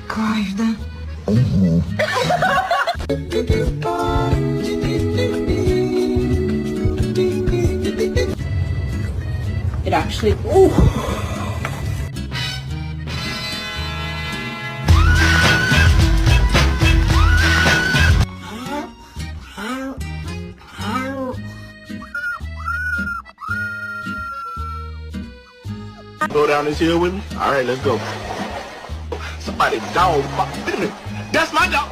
Kahveden. It actually. Go down this hill with me? All right, let's go. Somebody dog. That's my dog.